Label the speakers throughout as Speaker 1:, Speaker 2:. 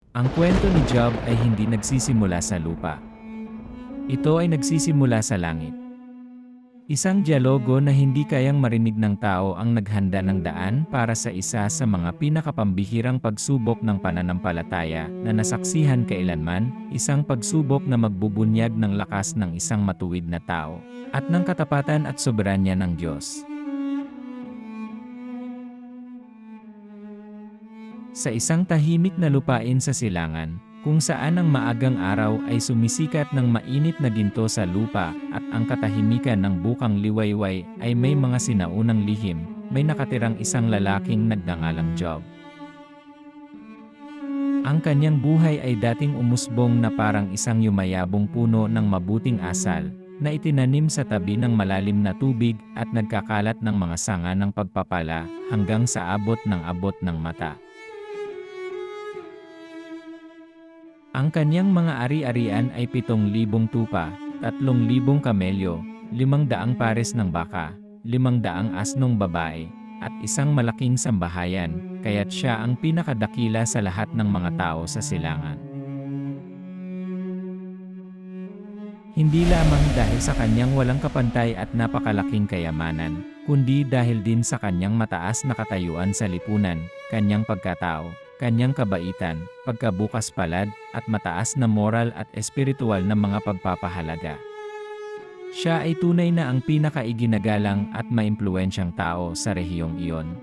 Speaker 1: Ang kwento ni Job ay hindi nagsisimula sa lupa. Ito ay nagsisimula sa langit. Isang dialogo na hindi kayang marinig ng tao ang naghanda ng daan para sa isa sa mga pinakapambihirang pagsubok ng pananampalataya na nasaksihan kailanman, isang pagsubok na magbubunyag ng lakas ng isang matuwid na tao, at ng katapatan at soberanya ng Diyos. Sa isang tahimik na lupain sa silangan, kung saan ang maagang araw ay sumisikat ng mainit na ginto sa lupa at ang katahimikan ng bukang liwayway ay may mga sinaunang lihim, may nakatirang isang lalaking nagngangalang Job. Ang kanyang buhay ay dating umusbong na parang isang yumayabong puno ng mabuting asal, na itinanim sa tabi ng malalim na tubig at nagkakalat ng mga sanga ng pagpapala hanggang sa abot ng mata. Ang kanyang mga ari-arian ay 7,000 tupa, 3,000 kamelyo, 500 pares ng baka, 500 asnong babae, at isang malaking sambahayan, kaya't siya ang pinakadakila sa lahat ng mga tao sa silangan. Hindi lamang dahil sa kanyang walang kapantay at napakalaking kayamanan, kundi dahil din sa kanyang mataas na katayuan sa lipunan, kanyang pagkatao, kanyang kabaitan, pagkabukas palad, at mataas na moral at espiritual na mga pagpapahalaga. Siya ay tunay na ang pinakaiginagalang at maimpluwensyang tao sa rehiyong iyon.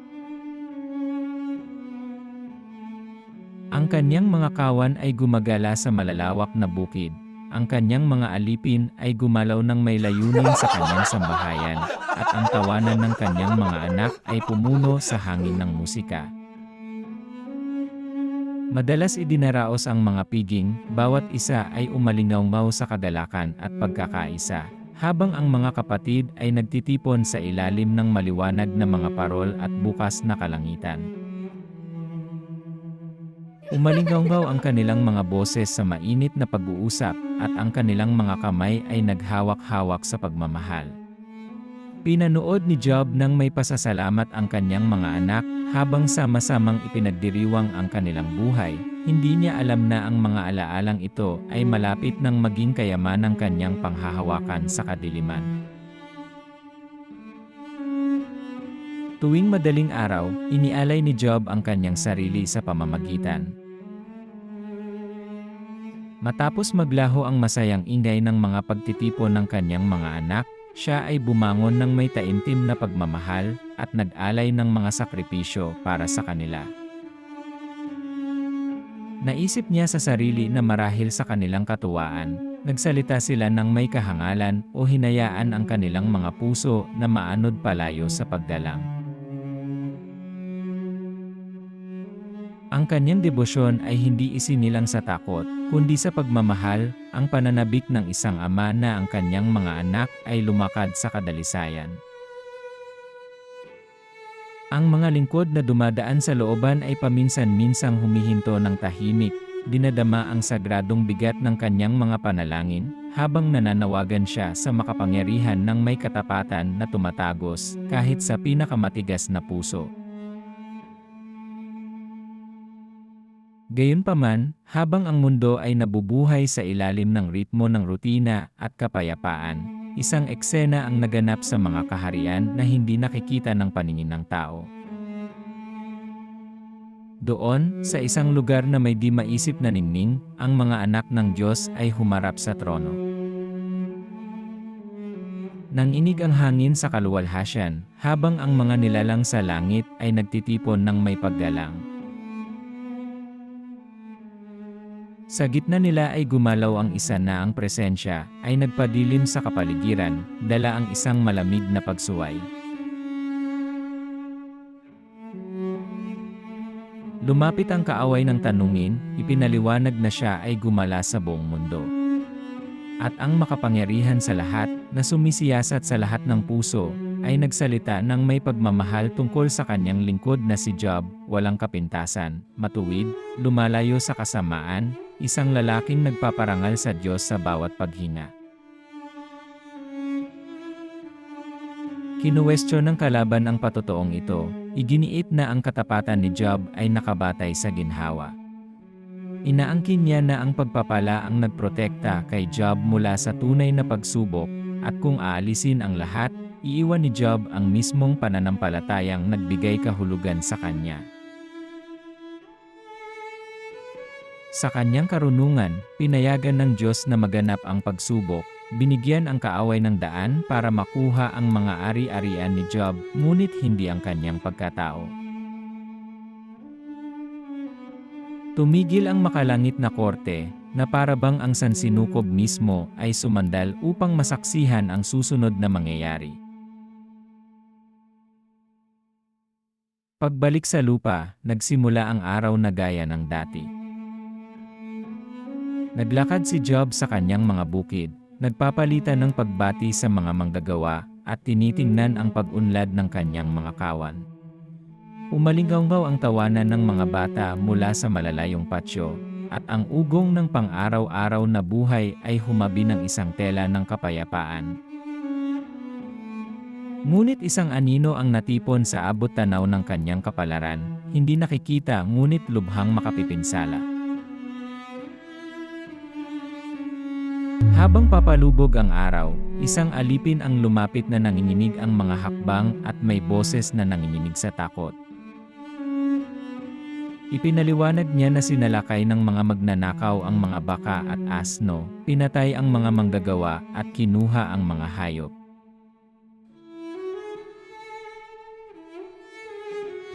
Speaker 1: Ang kanyang mga kawan ay gumagala sa malalawak na bukid. Ang kanyang mga alipin ay gumalaw ng may layunin sa kanyang sambahayan, at ang tawanan ng kanyang mga anak ay pumuno sa hangin ng musika. Madalas idinaraos ang mga piging, bawat isa ay umalingaw sa kagalakan at pagkakaisa, habang ang mga kapatid ay nagtitipon sa ilalim ng maliwanag na mga parol at bukas na kalangitan. Umalingaw ang kanilang mga boses sa mainit na pag-uusap, at ang kanilang mga kamay ay naghawak-hawak sa pagmamahal. Pinanood ni Job nang may pasasalamat ang kanyang mga anak, habang sama-samang ipinagdiriwang ang kanilang buhay. Hindi niya alam na ang mga alaalang ito ay malapit nang maging kayaman ng kanyang panghahawakan sa kadiliman. Tuwing madaling araw, inialay ni Job ang kanyang sarili sa pamamagitan. Matapos maglaho ang masayang ingay ng mga pagtitipon ng kanyang mga anak, siya ay bumangon ng may taimtim na pagmamahal at nag-alay ng mga sakripisyo para sa kanila. Naisip niya sa sarili na marahil sa kanilang katuwaan, nagsalita sila ng may kahangalan o hinayaan ang kanilang mga puso na maanod palayo sa pagdalang. Ang kanyang debosyon ay hindi isinilang sa takot, kundi sa pagmamahal, ang pananabik ng isang ama na ang kanyang mga anak ay lumakad sa kadalisayan. Ang mga lingkod na dumadaan sa looban ay paminsan-minsang humihinto ng tahimik, dinadama ang sagradong bigat ng kanyang mga panalangin, habang nananawagan siya sa makapangyarihan ng may katapatan na tumatagos, kahit sa pinakamatigas na puso. Gayunpaman, habang ang mundo ay nabubuhay sa ilalim ng ritmo ng rutina at kapayapaan, isang eksena ang naganap sa mga kaharian na hindi nakikita ng paningin ng tao. Doon, sa isang lugar na may di maisip na ningning, ang mga anak ng Diyos ay humarap sa trono. Nanginig ang hangin sa kaluwalhasyan, habang ang mga nilalang sa langit ay nagtitipon ng may paggalang. Sa gitna nila ay gumalaw ang isa na ang presensya ay nagpadilim sa kapaligiran, dala ang isang malamig na pagsuway. Lumapit ang kaaway ng tanungin, ipinaliwanag na siya ay gumala sa buong mundo. At ang makapangyarihan sa lahat, na sumisiyasat sa lahat ng puso, ay nagsalita ng may pagmamahal tungkol sa kanyang lingkod na si Job, walang kapintasan, matuwid, lumalayo sa kasamaan, isang lalaking nagpaparangal sa Diyos sa bawat paghinga. Kinuwestiyon ng kalaban ang patotoong ito, iginiit na ang katapatan ni Job ay nakabatay sa ginhawa. Inaangkin niya na ang pagpapala ang nagprotekta kay Job mula sa tunay na pagsubok, at kung aalisin ang lahat, iiwan ni Job ang mismong pananampalatayang nagbigay kahulugan sa kanya. Sa kanyang karunungan, pinayagan ng Diyos na maganap ang pagsubok, binigyan ang kaaway ng daan para makuha ang mga ari-arian ni Job, ngunit hindi ang kanyang pagkatao. Tumigil ang makalangit na korte, na parabang ang sansinukob mismo ay sumandal upang masaksihan ang susunod na mangyayari. Pagbalik sa lupa, nagsimula ang araw na gaya ng dati. Naglakad si Job sa kanyang mga bukid, nagpapalitan ng pagbati sa mga manggagawa, at tinitingnan ang pag-unlad ng kanyang mga kawan. Umalingaw ang tawanan ng mga bata mula sa malalayong patsyo, at ang ugong ng pang-araw-araw na buhay ay humabi ng isang tela ng kapayapaan. Ngunit isang anino ang natipon sa abot tanaw ng kanyang kapalaran, hindi nakikita ngunit lubhang makapipinsala. Habang papalubog ang araw, isang alipin ang lumapit na nanginginig ang mga hakbang at may boses na nanginginig sa takot. Ipinaliwanag niya na sinalakay ng mga magnanakaw ang mga baka at asno, pinatay ang mga manggagawa at kinuha ang mga hayop.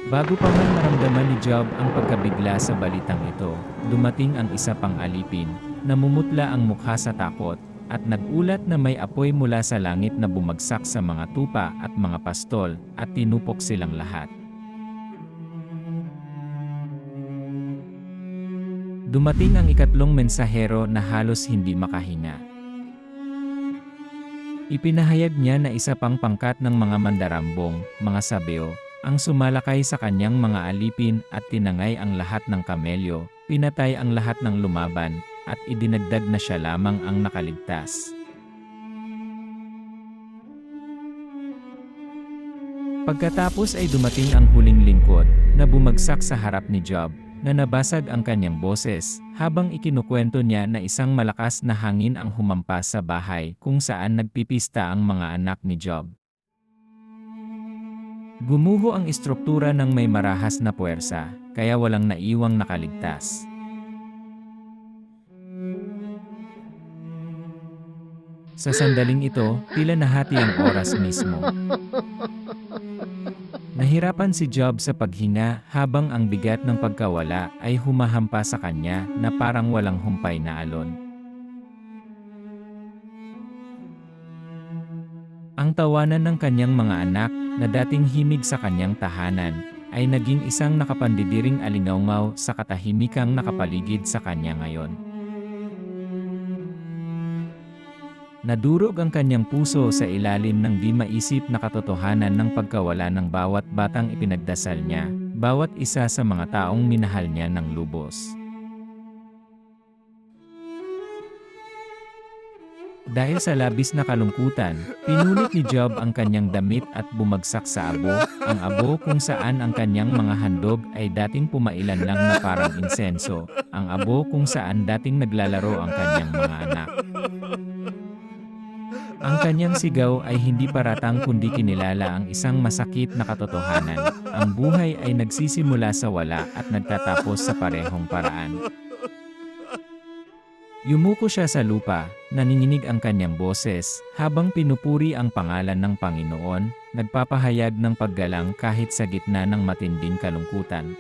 Speaker 1: Bago pa man maramdaman ni Job ang pagkabigla sa balitang ito, dumating ang isa pang alipin, namumutla ang mukha sa takot, at nagulat na may apoy mula sa langit na bumagsak sa mga tupa at mga pastol, at tinupok silang lahat. Dumating ang ikatlong mensahero na halos hindi makahinga. Ipinahayag niya na isa pang pangkat ng mga mandarambong, mga sabeo, ang sumalakay sa kanyang mga alipin at tinangay ang lahat ng kamelyo, pinatay ang lahat ng lumaban, at idinagdag na siya lamang ang nakaligtas. Pagkatapos ay dumating ang huling lingkod, na bumagsak sa harap ni Job, na nabasag ang kanyang boses, habang ikinukwento niya na isang malakas na hangin ang humampas sa bahay kung saan nagpipista ang mga anak ni Job. Gumuho ang istruktura ng may marahas na puwersa, kaya walang naiwang nakaligtas. Sa sandaling ito, tila nahati ang oras mismo. Nahirapan si Job sa paghinga habang ang bigat ng pagkawala ay humahampas sa kanya na parang walang humpay na alon. Ang tawanan ng kanyang mga anak na dating himig sa kanyang tahanan ay naging isang nakapandidiring alingaungaw sa katahimikang nakapaligid sa kanya ngayon. Nadurog ang kanyang puso sa ilalim ng di maisip na katotohanan ng pagkawala ng bawat batang ipinagdasal niya, bawat isa sa mga taong minahal niya ng lubos. Dahil sa labis na kalungkutan, pinunit ni Job ang kanyang damit at bumagsak sa abo, ang abo kung saan ang kanyang mga handog ay dating pumailan lang na parang insenso, ang abo kung saan dating naglalaro ang kanyang mga anak. Ang kanyang sigaw ay hindi paratang kundi kinilala ang isang masakit na katotohanan. Ang buhay ay nagsisimula sa wala at nagtatapos sa parehong paraan. Yumuko siya sa lupa, nanginginig ang kanyang boses, habang pinupuri ang pangalan ng Panginoon, nagpapahayag ng paggalang kahit sa gitna ng matinding kalungkutan.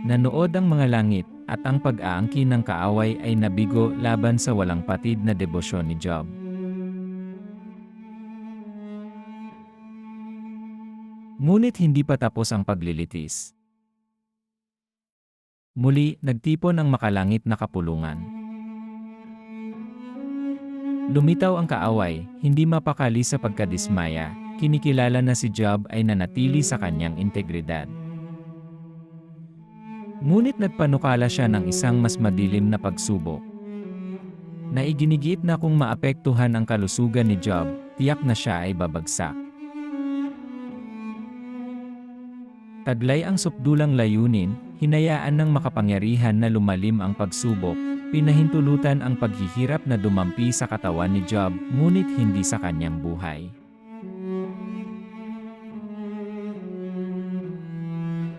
Speaker 1: Nanood ang mga langit, at ang pag-aangkin ng kaaway ay nabigo laban sa walang patid na debosyon ni Job. Ngunit hindi pa tapos ang paglilitis. Muli, nagtipon ang makalangit na kapulungan. Lumitaw ang kaaway, hindi mapakali sa pagkadismaya, kinikilala na si Job ay nanatili sa kanyang integridad. Ngunit nagpanukala siya ng isang mas madilim na pagsubok. Naiginigit na kung maapektuhan ang kalusugan ni Job, tiyak na siya ay babagsak. Taglay ang supdulang layunin, hinayaan ng makapangyarihan na lumalim ang pagsubok, pinahintulutan ang paghihirap na dumampi sa katawan ni Job, ngunit hindi sa kanyang buhay.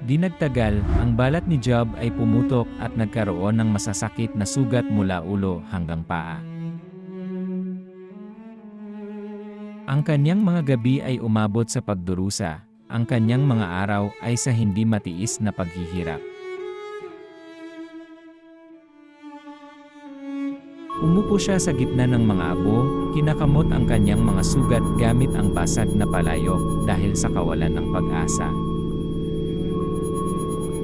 Speaker 1: Di nagtagal, ang balat ni Job ay pumutok at nagkaroon ng masasakit na sugat mula ulo hanggang paa. Ang kanyang mga gabi ay umabot sa pagdurusa, ang kanyang mga araw ay sa hindi matiis na paghihirap. Umupo siya sa gitna ng mga abo, kinakamot ang kanyang mga sugat gamit ang basag na palayok dahil sa kawalan ng pag-asa.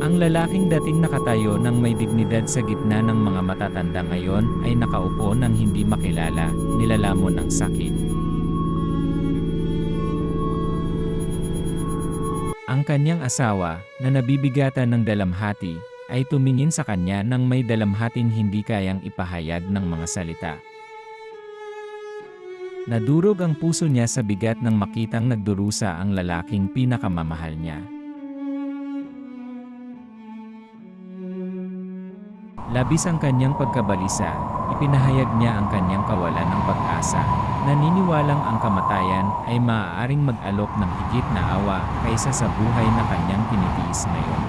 Speaker 1: Ang lalaking dating nakatayo ng may dignidad sa gitna ng mga matatanda ngayon ay nakaupo ng hindi makilala, nilalamon ng sakit. Ang kanyang asawa, na nabibigatan ng dalamhati, ay tumingin sa kanya ng may dalamhating hindi kayang ipahayag ng mga salita. Nadurog ang puso niya sa bigat nang makitang nagdurusa ang lalaking pinakamamahal niya. Labis ang kanyang pagkabalisa, ipinahayag niya ang kanyang kawalan ng pag-asa. Naniniwalang ang kamatayan ay maaaring mag-alok ng higit na awa kaysa sa buhay na kanyang tinitiis ngayon.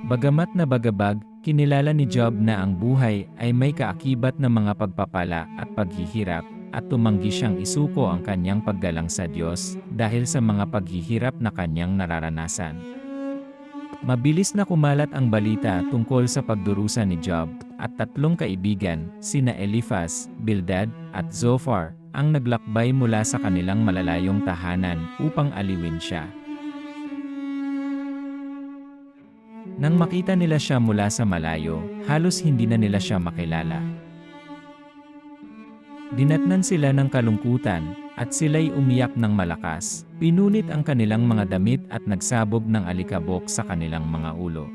Speaker 1: Bagamat nabagabag, kinilala ni Job na ang buhay ay may kaakibat na mga pagpapala at paghihirap, at tumanggi siyang isuko ang kanyang paggalang sa Diyos dahil sa mga paghihirap na kanyang nararanasan. Mabilis na kumalat ang balita tungkol sa pagdurusa ni Job, at tatlong kaibigan, sina Eliphaz, Bildad, at Zophar, ang naglakbay mula sa kanilang malalayong tahanan upang aliwin siya. Nang makita nila siya mula sa malayo, halos hindi na nila siya makilala. Dinatnan sila ng kalungkutan, at sila'y umiyak ng malakas. Pinunit ang kanilang mga damit at nagsabog ng alikabok sa kanilang mga ulo.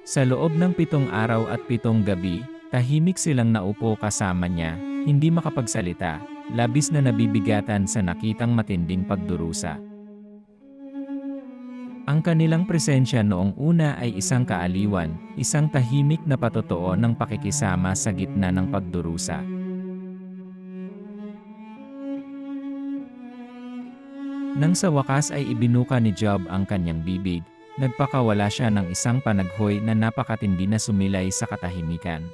Speaker 1: Sa loob ng 7 araw at 7 gabi, tahimik silang naupo kasama niya, hindi makapagsalita, labis na nabibigatan sa nakitang matinding pagdurusa. Ang kanilang presensya noong una ay isang kaaliwan, isang tahimik na patotoo ng pakikisama sa gitna ng pagdurusa. Nang sa wakas ay ibinuka ni Job ang kanyang bibig, nagpakawala siya ng isang panaghoy na napakatindi na sumilay sa katahimikan.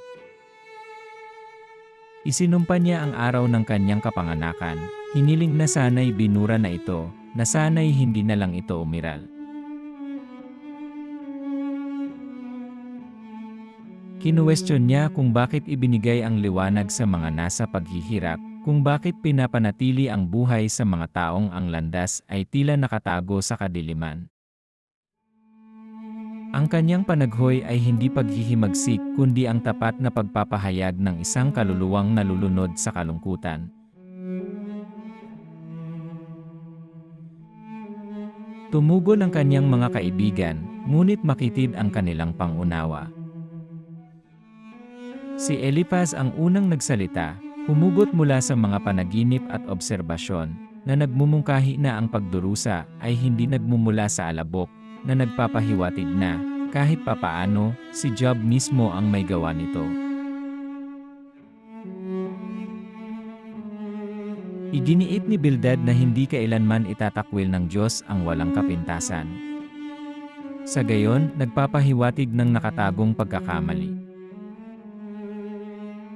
Speaker 1: Isinumpa niya ang araw ng kanyang kapanganakan, hiniling na sana'y binura na ito, na sana'y hindi na lang ito umiral. Kinuwestiyon niya kung bakit ibinigay ang liwanag sa mga nasa paghihirap, kung bakit pinapanatili ang buhay sa mga taong ang landas ay tila nakatago sa kadiliman. Ang kanyang panaghoy ay hindi paghihimagsik kundi ang tapat na pagpapahayag ng isang kaluluwang nalulunod sa kalungkutan. Tumugon ang kanyang mga kaibigan, ngunit makitid ang kanilang pangunawa. Si Eliphaz ang unang nagsalita, humugot mula sa mga panaginip at obserbasyon, na nagmumungkahi na ang pagdurusa ay hindi nagmumula sa alabok, na nagpapahiwatig na, kahit papaano, si Job mismo ang may gawa nito. Iginiit ni Bildad na hindi kailanman itatakwil ng Diyos ang walang kapintasan. Sa gayon, nagpapahiwatig ng nakatagong pagkakamali.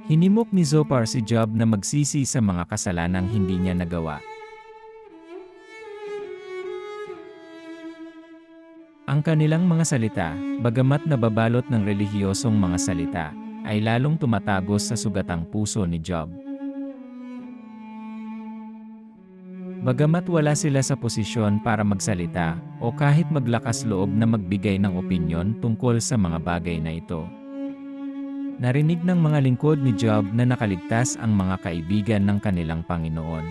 Speaker 1: Hinimok ni Zophar si Job na magsisi sa mga kasalanang hindi niya nagawa. Ang kanilang mga salita, bagamat nababalot ng relihiyosong mga salita, ay lalong tumatagos sa sugatang puso ni Job. Bagamat wala sila sa posisyon para magsalita, o kahit maglakas loob na magbigay ng opinyon tungkol sa mga bagay na ito. Narinig ng mga lingkod ni Job na nakaligtas ang mga kaibigan ng kanilang Panginoon.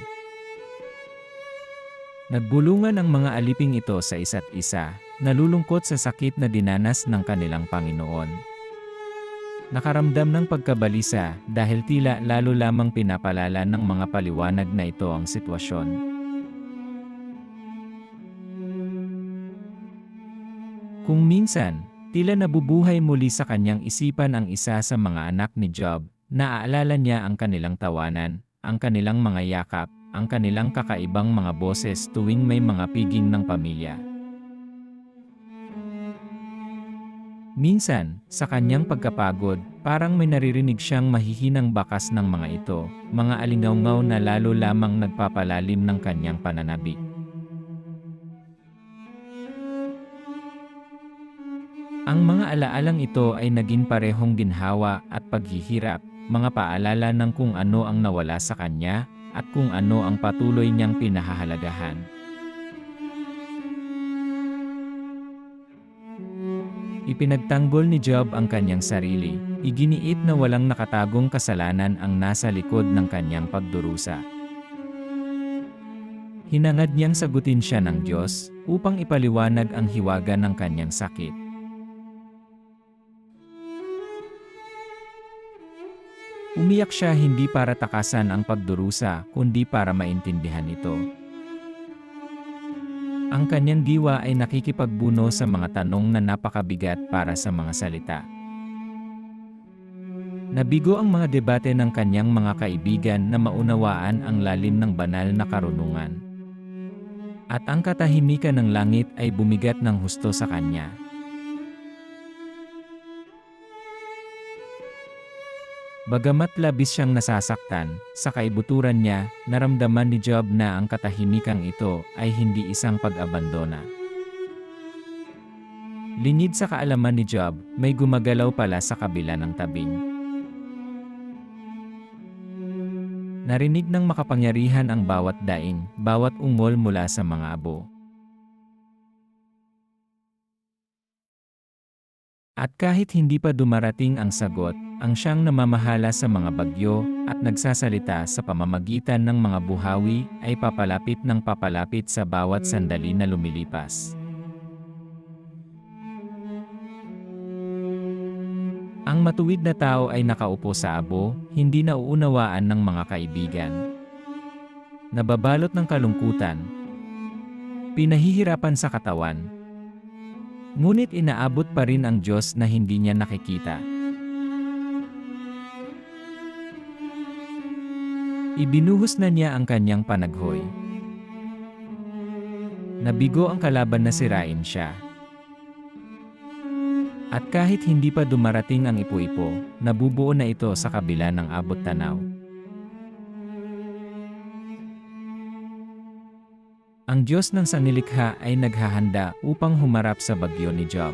Speaker 1: Nagbulungan ang mga aliping ito sa isa't isa, nalulungkot sa sakit na dinanas ng kanilang Panginoon. Nakaramdam ng pagkabalisa dahil tila lalo lamang pinapalala ng mga paliwanag na ito ang sitwasyon. Kung minsan, tila nabubuhay muli sa kanyang isipan ang isa sa mga anak ni Job, naaalala niya ang kanilang tawanan, ang kanilang mga yakap, ang kanilang kakaibang mga boses tuwing may mga piging ng pamilya. Minsan, sa kanyang pagkapagod, parang may naririnig siyang mahihinang bakas ng mga ito, mga alingawngaw na lalo lamang nagpapalalim ng kanyang pananabik. Ang mga alaalang ito ay naging parehong ginhawa at paghihirap, mga paalala ng kung ano ang nawala sa kanya, at kung ano ang patuloy niyang pinahahalagahan. Ipinagtanggol ni Job ang kanyang sarili, iginiit na walang nakatagong kasalanan ang nasa likod ng kanyang pagdurusa. Hinangad niyang sagutin siya ng Diyos, upang ipaliwanag ang hiwaga ng kanyang sakit. Umiyak siya hindi para takasan ang pagdurusa, kundi para maintindihan ito. Ang kanyang diwa ay nakikipagbuno sa mga tanong na napakabigat para sa mga salita. Nabigo ang mga debate ng kanyang mga kaibigan na maunawaan ang lalim ng banal na karunungan. At ang katahimikan ng langit ay bumigat ng husto sa kanya. Bagamat labis siyang nasasaktan, sa kaibuturan niya, naramdaman ni Job na ang katahimikang ito ay hindi isang pag-abandona. Lingid sa kaalaman ni Job, may gumagalaw pala sa kabila ng tabing. Narinig ng makapangyarihan ang bawat daing, bawat ungol mula sa mga abo. At kahit hindi pa dumarating ang sagot, ang siyang namamahala sa mga bagyo at nagsasalita sa pamamagitan ng mga buhawi ay papalapit ng papalapit sa bawat sandali na lumilipas. Ang matuwid na tao ay nakaupo sa abo, hindi nauunawaan ng mga kaibigan. Nababalot ng kalungkutan. Pinahihirapan sa katawan. Ngunit inaabot pa rin ang Diyos na hindi niya nakikita. Ibinuhos na niya ang kanyang panaghoy. Nabigo ang kalaban na sirain siya. At kahit hindi pa dumarating ang ipo-ipo, nabubuo na ito sa kabila ng abot tanaw. Ang Diyos ng sanlilikha ay naghahanda upang humarap sa bagyo ni Job.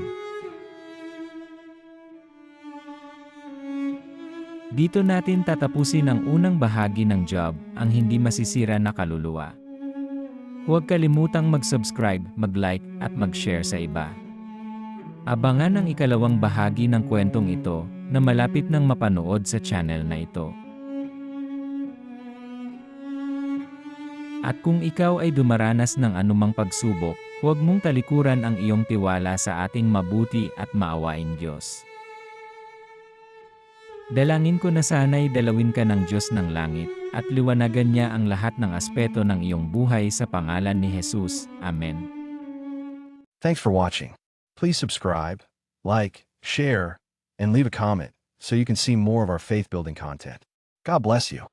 Speaker 1: Dito natin tatapusin ang unang bahagi ng Job, ang hindi masisira na kaluluwa. Huwag kalimutang mag-subscribe, mag-like, at mag-share sa iba. Abangan ang ikalawang bahagi ng kwentong ito, na malapit nang mapanood sa channel na ito. At kung ikaw ay dumaranas ng anumang pagsubok, huwag mong talikuran ang iyong tiwala sa ating mabuti at maawaing Diyos. Dalangin ko na sana'y dalawin ka ng Diyos ng langit, at liwanagan niya ang lahat ng aspeto ng iyong buhay sa pangalan ni Jesus. Amen.
Speaker 2: Thanks for watching. Please subscribe, like, share, and leave a comment so you can see more of our faith-building content. God bless you.